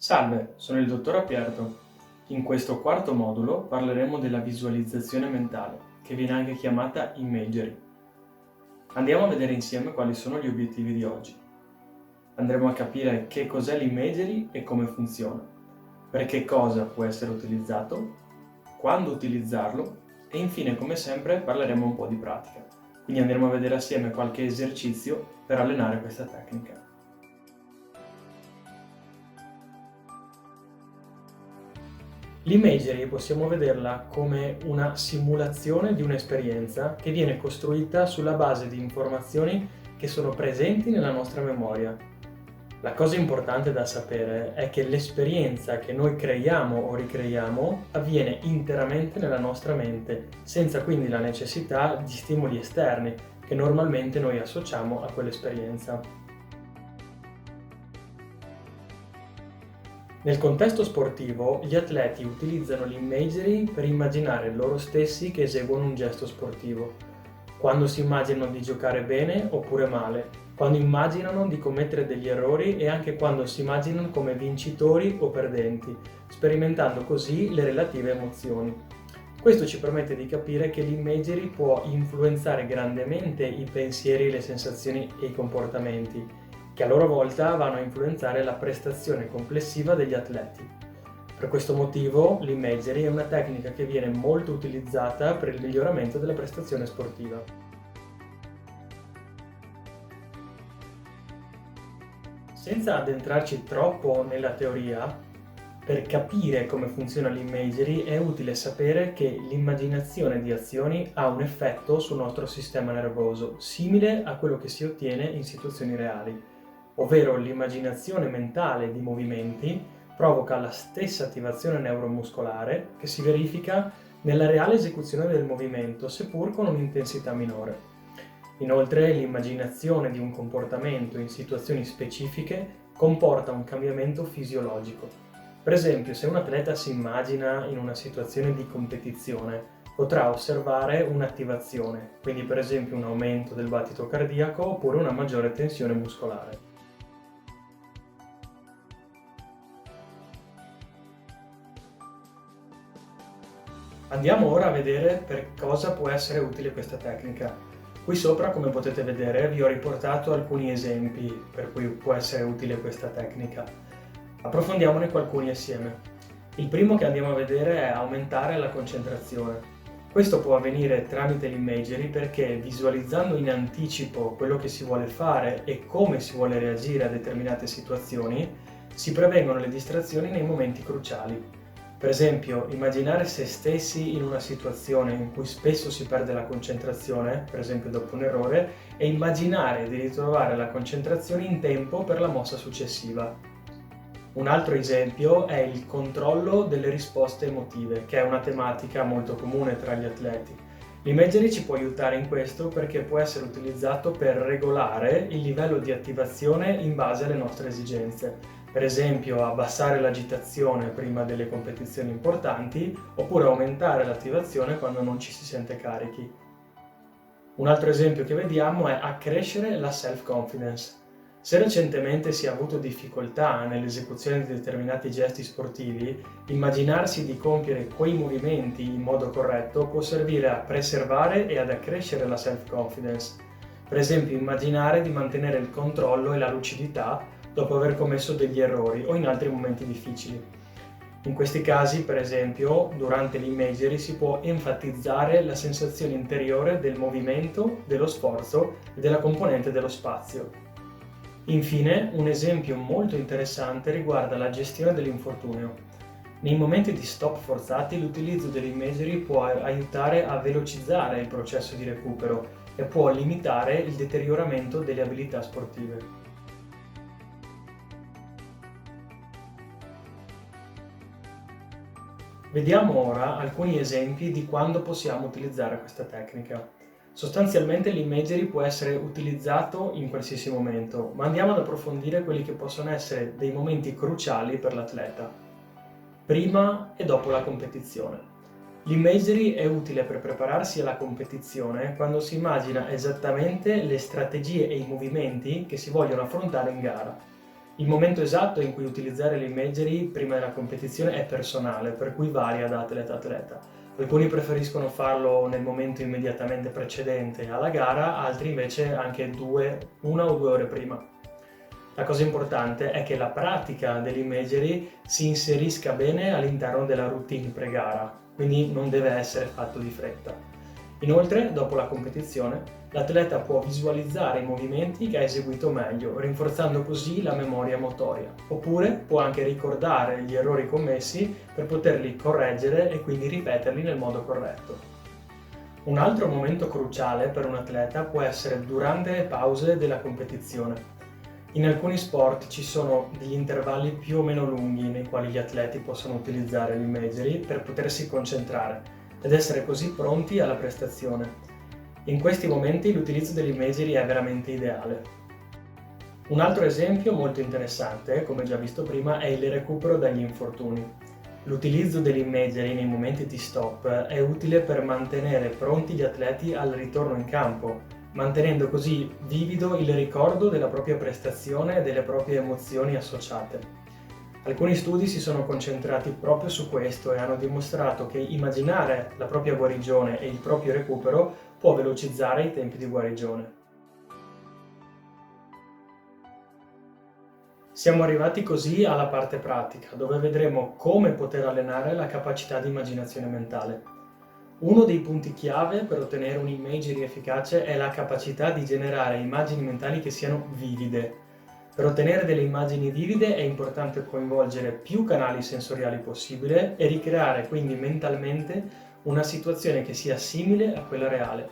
Salve, sono il dottor Apierto. In questo quarto modulo parleremo della visualizzazione mentale, che viene anche chiamata imagery. Andiamo a vedere insieme quali sono gli obiettivi di oggi. Andremo a capire che cos'è l'imagery e come funziona, per che cosa può essere utilizzato, quando utilizzarlo e infine, come sempre, parleremo un po' di pratica. Quindi andremo a vedere assieme qualche esercizio per allenare questa tecnica. L'imagery possiamo vederla come una simulazione di un'esperienza che viene costruita sulla base di informazioni che sono presenti nella nostra memoria. La cosa importante da sapere è che l'esperienza che noi creiamo o ricreiamo avviene interamente nella nostra mente, senza quindi la necessità di stimoli esterni che normalmente noi associamo a quell'esperienza. Nel contesto sportivo, gli atleti utilizzano l'imagery per immaginare loro stessi che eseguono un gesto sportivo, quando si immaginano di giocare bene oppure male, quando immaginano di commettere degli errori e anche quando si immaginano come vincitori o perdenti, sperimentando così le relative emozioni. Questo ci permette di capire che l'imagery può influenzare grandemente i pensieri, le sensazioni e i comportamenti, che a loro volta vanno a influenzare la prestazione complessiva degli atleti. Per questo motivo l'imagery è una tecnica che viene molto utilizzata per il miglioramento della prestazione sportiva. Senza addentrarci troppo nella teoria, per capire come funziona l'imagery è utile sapere che l'immaginazione di azioni ha un effetto sul nostro sistema nervoso, simile a quello che si ottiene in situazioni reali, ovvero l'immaginazione mentale di movimenti provoca la stessa attivazione neuromuscolare che si verifica nella reale esecuzione del movimento, seppur con un'intensità minore. Inoltre, l'immaginazione di un comportamento in situazioni specifiche comporta un cambiamento fisiologico. Per esempio, se un atleta si immagina in una situazione di competizione, potrà osservare un'attivazione, quindi per esempio un aumento del battito cardiaco oppure una maggiore tensione muscolare. Andiamo ora a vedere per cosa può essere utile questa tecnica. Qui sopra, come potete vedere, vi ho riportato alcuni esempi per cui può essere utile questa tecnica. Approfondiamone qualcuni assieme. Il primo che andiamo a vedere è aumentare la concentrazione. Questo può avvenire tramite l'imagery perché visualizzando in anticipo quello che si vuole fare e come si vuole reagire a determinate situazioni, si prevengono le distrazioni nei momenti cruciali. Per esempio, immaginare se stessi in una situazione in cui spesso si perde la concentrazione, per esempio dopo un errore, e immaginare di ritrovare la concentrazione in tempo per la mossa successiva. Un altro esempio è il controllo delle risposte emotive, che è una tematica molto comune tra gli atleti. L'imagery ci può aiutare in questo perché può essere utilizzato per regolare il livello di attivazione in base alle nostre esigenze. Per esempio, abbassare l'agitazione prima delle competizioni importanti oppure aumentare l'attivazione quando non ci si sente carichi. Un altro esempio che vediamo è accrescere la self-confidence. Se recentemente si è avuto difficoltà nell'esecuzione di determinati gesti sportivi, immaginarsi di compiere quei movimenti in modo corretto può servire a preservare e ad accrescere la self-confidence. Per esempio, immaginare di mantenere il controllo e la lucidità dopo aver commesso degli errori o in altri momenti difficili. In questi casi, per esempio, durante l'imagery si può enfatizzare la sensazione interiore del movimento, dello sforzo e della componente dello spazio. Infine, un esempio molto interessante riguarda la gestione dell'infortunio. Nei momenti di stop forzati, l'utilizzo dell'imagery può aiutare a velocizzare il processo di recupero e può limitare il deterioramento delle abilità sportive. Vediamo ora alcuni esempi di quando possiamo utilizzare questa tecnica. Sostanzialmente l'imagery può essere utilizzato in qualsiasi momento, ma andiamo ad approfondire quelli che possono essere dei momenti cruciali per l'atleta, prima e dopo la competizione. L'imagery è utile per prepararsi alla competizione quando si immagina esattamente le strategie e i movimenti che si vogliono affrontare in gara. Il momento esatto in cui utilizzare l'imagery prima della competizione è personale, per cui varia da atleta a atleta. Alcuni preferiscono farlo nel momento immediatamente precedente alla gara, altri invece anche 1 o 2 ore prima. La cosa importante è che la pratica dell'imagery si inserisca bene all'interno della routine pre-gara, quindi non deve essere fatto di fretta. Inoltre, dopo la competizione, l'atleta può visualizzare i movimenti che ha eseguito meglio, rinforzando così la memoria motoria. Oppure può anche ricordare gli errori commessi per poterli correggere e quindi ripeterli nel modo corretto. Un altro momento cruciale per un atleta può essere durante le pause della competizione. In alcuni sport ci sono degli intervalli più o meno lunghi nei quali gli atleti possono utilizzare l'imagery per potersi concentrare ed essere così pronti alla prestazione. In questi momenti l'utilizzo dell'imagery è veramente ideale. Un altro esempio molto interessante, come già visto prima, è il recupero dagli infortuni. L'utilizzo dell'imagery nei momenti di stop è utile per mantenere pronti gli atleti al ritorno in campo, mantenendo così vivido il ricordo della propria prestazione e delle proprie emozioni associate. Alcuni studi si sono concentrati proprio su questo e hanno dimostrato che immaginare la propria guarigione e il proprio recupero può velocizzare i tempi di guarigione. Siamo arrivati così alla parte pratica, dove vedremo come poter allenare la capacità di immaginazione mentale. Uno dei punti chiave per ottenere un'imagery efficace è la capacità di generare immagini mentali che siano vivide. Per ottenere delle immagini vivide è importante coinvolgere più canali sensoriali possibile e ricreare quindi mentalmente una situazione che sia simile a quella reale.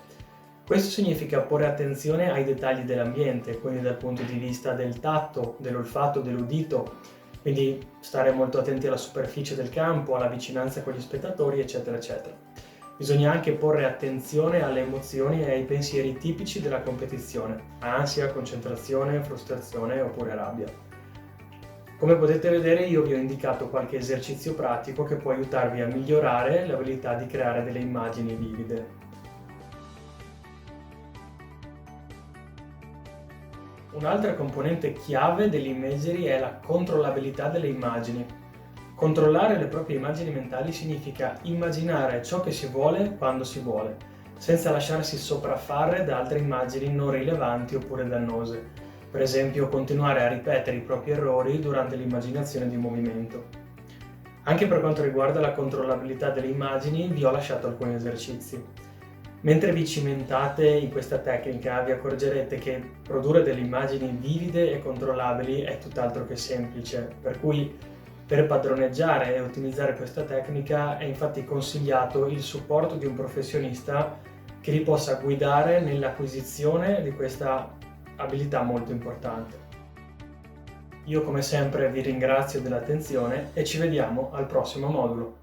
Questo significa porre attenzione ai dettagli dell'ambiente, quindi dal punto di vista del tatto, dell'olfatto, dell'udito, quindi stare molto attenti alla superficie del campo, alla vicinanza con gli spettatori, eccetera, eccetera. Bisogna anche porre attenzione alle emozioni e ai pensieri tipici della competizione: ansia, concentrazione, frustrazione oppure rabbia. Come potete vedere, io vi ho indicato qualche esercizio pratico che può aiutarvi a migliorare l'abilità di creare delle immagini vivide. Un'altra componente chiave dell'imagery è la controllabilità delle immagini. Controllare le proprie immagini mentali significa immaginare ciò che si vuole quando si vuole, senza lasciarsi sopraffare da altre immagini non rilevanti oppure dannose. Per esempio, continuare a ripetere i propri errori durante l'immaginazione di un movimento. Anche per quanto riguarda la controllabilità delle immagini, vi ho lasciato alcuni esercizi. Mentre vi cimentate in questa tecnica, vi accorgerete che produrre delle immagini vivide e controllabili è tutt'altro che semplice, per cui per padroneggiare e ottimizzare questa tecnica è infatti consigliato il supporto di un professionista che vi possa guidare nell'acquisizione di questa abilità molto importante. Io come sempre vi ringrazio dell'attenzione e ci vediamo al prossimo modulo.